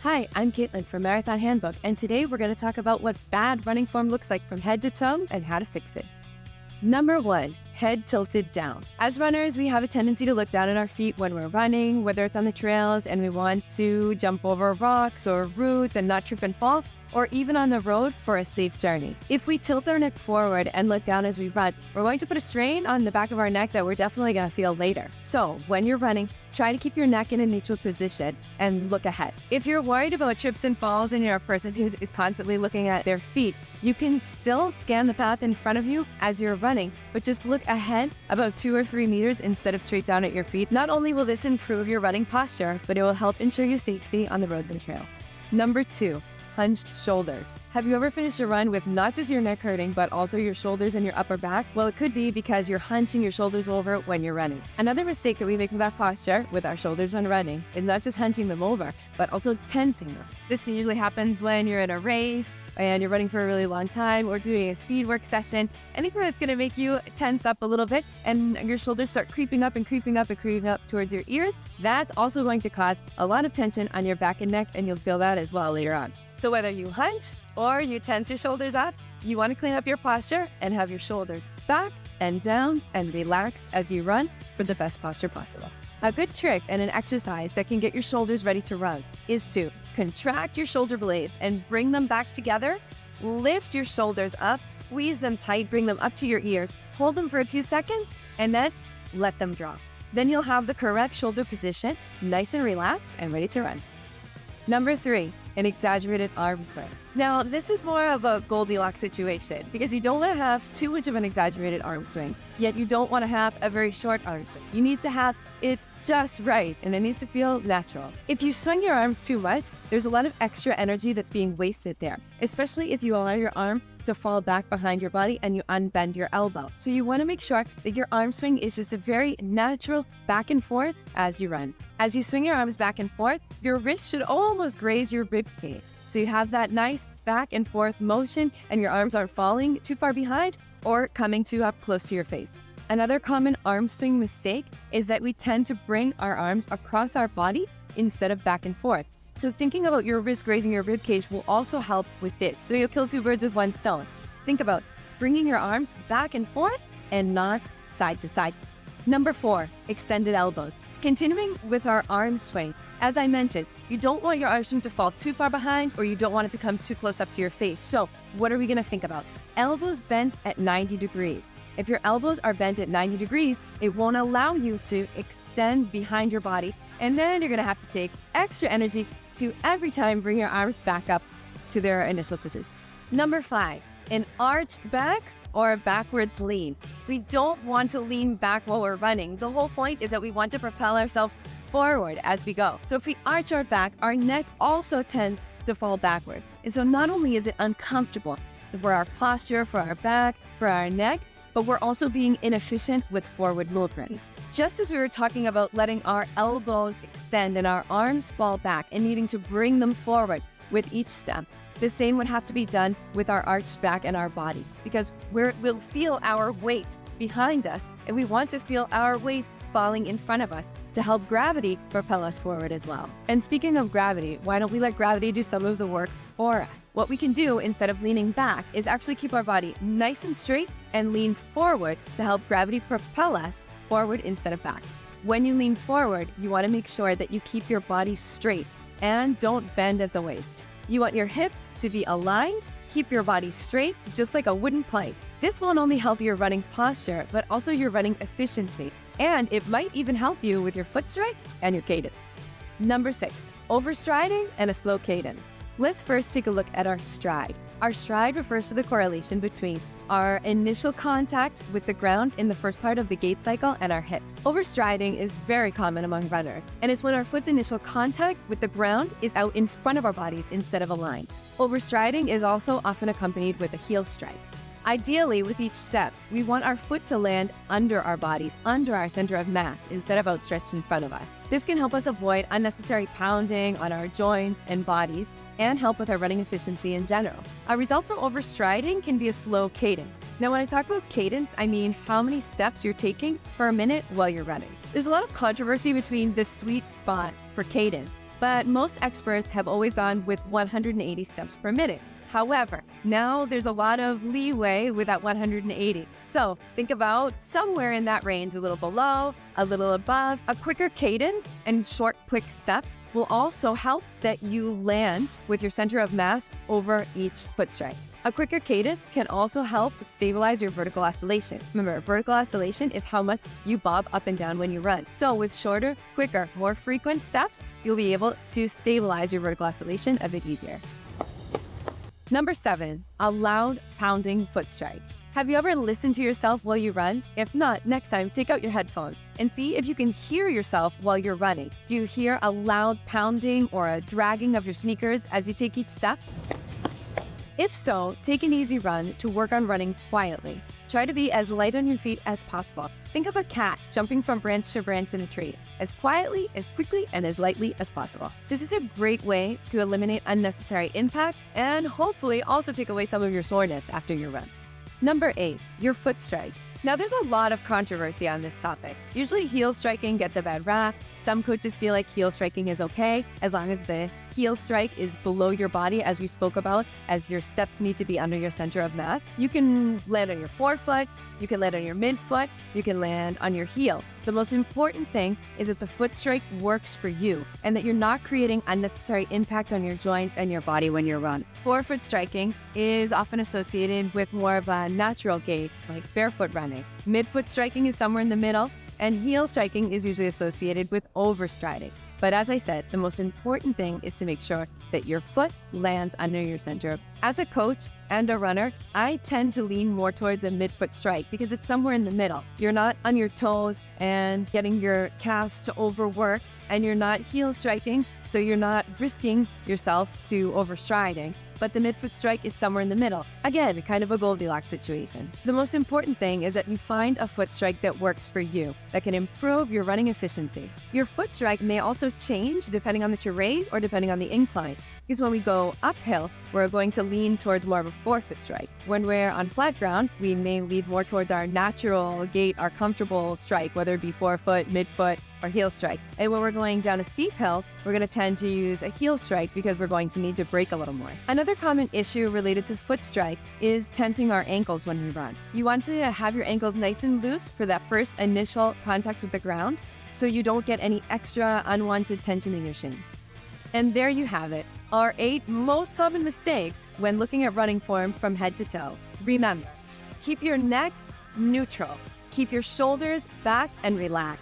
Hi, I'm Katelyn from Marathon Handbook, and today we're going to talk about what bad running form looks like from head to toe and how to fix it. Number 1, head tilted down. As runners, we have a tendency to look down at our feet when we're running, whether it's on the trails and we want to jump over rocks or roots and not trip and fall, or even on the road for a safe journey. If we tilt our neck forward and look down as we run, we're going to put a strain on the back of our neck that we're definitely going to feel later. So when you're running, try to keep your neck in a neutral position and look ahead. If you're worried about trips and falls and you're a person who is constantly looking at their feet, you can still scan the path in front of you as you're running, but just look ahead about 2 or 3 meters instead of straight down at your feet. Not only will this improve your running posture, but it will help ensure your safety on the roads and trails. Number 2, hunched shoulders. Have you ever finished a run with not just your neck hurting, but also your shoulders and your upper back? Well, it could be because you're hunching your shoulders over when you're running. Another mistake that we make with that posture with our shoulders when running is not just hunching them over, but also tensing them. This usually happens when you're in a race and you're running for a really long time or doing a speed work session. Anything that's going to make you tense up a little bit and your shoulders start creeping up and creeping up and creeping up towards your ears, that's also going to cause a lot of tension on your back and neck, and you'll feel that as well later on. So whether you hunch or you tense your shoulders up, you want to clean up your posture and have your shoulders back and down and relaxed as you run for the best posture possible. A good trick and an exercise that can get your shoulders ready to run is to contract your shoulder blades and bring them back together. Lift your shoulders up, squeeze them tight, bring them up to your ears, hold them for a few seconds, and then let them drop. Then you'll have the correct shoulder position, nice and relaxed and ready to run. Number 3, an exaggerated arm swing. Now, this is more of a Goldilocks situation because you don't want to have too much of an exaggerated arm swing, yet you don't want to have a very short arm swing. You need to have it just right, and it needs to feel natural. If you swing your arms too much, there's a lot of extra energy that's being wasted there, especially if you allow your arm to fall back behind your body and you unbend your elbow. So you want to make sure that your arm swing is just a very natural back and forth as you run. As you swing your arms back and forth, your wrist should almost graze your rib cage. So you have that nice back and forth motion and your arms aren't falling too far behind or coming too up close to your face. Another common arm swing mistake is that we tend to bring our arms across our body instead of back and forth. So thinking about your wrist grazing your rib cage will also help with this. So you'll kill 2 birds with 1 stone. Think about bringing your arms back and forth and not side to side. Number 4, extended elbows. Continuing with our arm swing, as I mentioned, you don't want your arm swing to fall too far behind or you don't want it to come too close up to your face. So what are we going to think about? Elbows bent at 90 degrees. If your elbows are bent at 90 degrees, it won't allow you to extend behind your body. And then you're going to have to take extra energy to every time bring your arms back up to their initial position. Number 5, an arched back or a backwards lean. We don't want to lean back while we're running. The whole point is that we want to propel ourselves forward as we go. So if we arch our back, our neck also tends to fall backwards. And so not only is it uncomfortable for our posture, for our back, for our neck, but we're also being inefficient with forward movements. Just as we were talking about letting our elbows extend and our arms fall back and needing to bring them forward with each step, the same would have to be done with our arched back and our body, because we'll feel our weight behind us and we want to feel our weight falling in front of us to help gravity propel us forward as well. And speaking of gravity, why don't we let gravity do some of the work for us? What we can do instead of leaning back is actually keep our body nice and straight and lean forward to help gravity propel us forward instead of back. When you lean forward, you want to make sure that you keep your body straight and don't bend at the waist. You want your hips to be aligned, keep your body straight, just like a wooden plank. This won't only help your running posture, but also your running efficiency. And it might even help you with your foot strike and your cadence. Number 6, overstriding and a slow cadence. Let's first take a look at our stride. Our stride refers to the correlation between our initial contact with the ground in the first part of the gait cycle and our hips. Overstriding is very common among runners, and it's when our foot's initial contact with the ground is out in front of our bodies instead of aligned. Overstriding is also often accompanied with a heel strike. Ideally, with each step, we want our foot to land under our bodies, under our center of mass, instead of outstretched in front of us. This can help us avoid unnecessary pounding on our joints and bodies and help with our running efficiency in general. A result from overstriding can be a slow cadence. Now, when I talk about cadence, I mean how many steps you're taking per minute while you're running. There's a lot of controversy between the sweet spot for cadence but most experts have always gone with 180 steps per minute. However, now there's a lot of leeway with that 180. So think about somewhere in that range, a little below, a little above. A quicker cadence and short, quick steps will also help that you land with your center of mass over each foot strike. A quicker cadence can also help stabilize your vertical oscillation. Remember, vertical oscillation is how much you bob up and down when you run. So with shorter, quicker, more frequent steps, you'll be able to stabilize your vertical oscillation a bit easier. Number 7, a loud pounding foot strike. Have you ever listened to yourself while you run? If not, next time, take out your headphones and see if you can hear yourself while you're running. Do you hear a loud pounding or a dragging of your sneakers as you take each step? If so, take an easy run to work on running quietly. Try to be as light on your feet as possible. Think of a cat jumping from branch to branch in a tree, as quietly, as quickly, and as lightly as possible. This is a great way to eliminate unnecessary impact and hopefully also take away some of your soreness after your run. Number 8, your foot strike. Now, there's a lot of controversy on this topic. Usually heel striking gets a bad rap. Some coaches feel like heel striking is okay as long as the heel strike is below your body, as we spoke about, as your steps need to be under your center of mass. You can land on your forefoot, you can land on your midfoot, you can land on your heel. The most important thing is that the foot strike works for you and that you're not creating unnecessary impact on your joints and your body when you're running. Forefoot striking is often associated with more of a natural gait, like barefoot running. Midfoot striking is somewhere in the middle, and heel striking is usually associated with overstriding. But as I said, the most important thing is to make sure that your foot lands under your center. As a coach and a runner, I tend to lean more towards a midfoot strike because it's somewhere in the middle. You're not on your toes and getting your calves to overwork, and you're not heel striking, so you're not risking yourself to overstriding. But the midfoot strike is somewhere in the middle. Again, kind of a Goldilocks situation. The most important thing is that you find a foot strike that works for you, that can improve your running efficiency. Your foot strike may also change depending on the terrain or depending on the incline. Because when we go uphill, we're going to lean towards more of a forefoot strike. When we're on flat ground, we may lean more towards our natural gait, our comfortable strike, whether it be forefoot, midfoot, or heel strike. And when we're going down a steep hill, we're going to tend to use a heel strike because we're going to need to brake a little more. Another common issue related to foot strike is tensing our ankles when we run. You want to have your ankles nice and loose for that first initial contact with the ground so you don't get any extra unwanted tension in your shins. And there you have it, our 8 most common mistakes when looking at running form from head to toe. Remember, keep your neck neutral, keep your shoulders back and relax.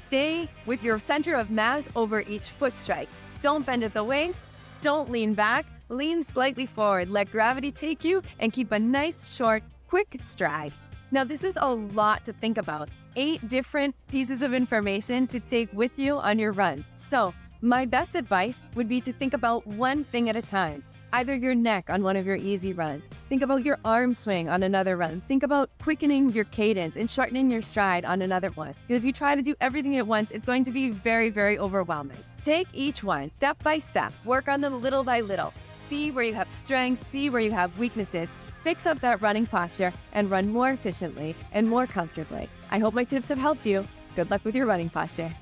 Stay with your center of mass over each foot strike. Don't bend at the waist, don't lean back, lean slightly forward, let gravity take you, and keep a nice, short, quick stride. Now, this is a lot to think about. 8 different pieces of information to take with you on your runs. So, my best advice would be to think about one thing at a time. Either your neck on one of your easy runs. Think about your arm swing on another run. Think about quickening your cadence and shortening your stride on another one. Because if you try to do everything at once, it's going to be very, very overwhelming. Take each one step by step. Work on them little by little. See where you have strength, see where you have weaknesses. Fix up that running posture and run more efficiently and more comfortably. I hope my tips have helped you. Good luck with your running posture.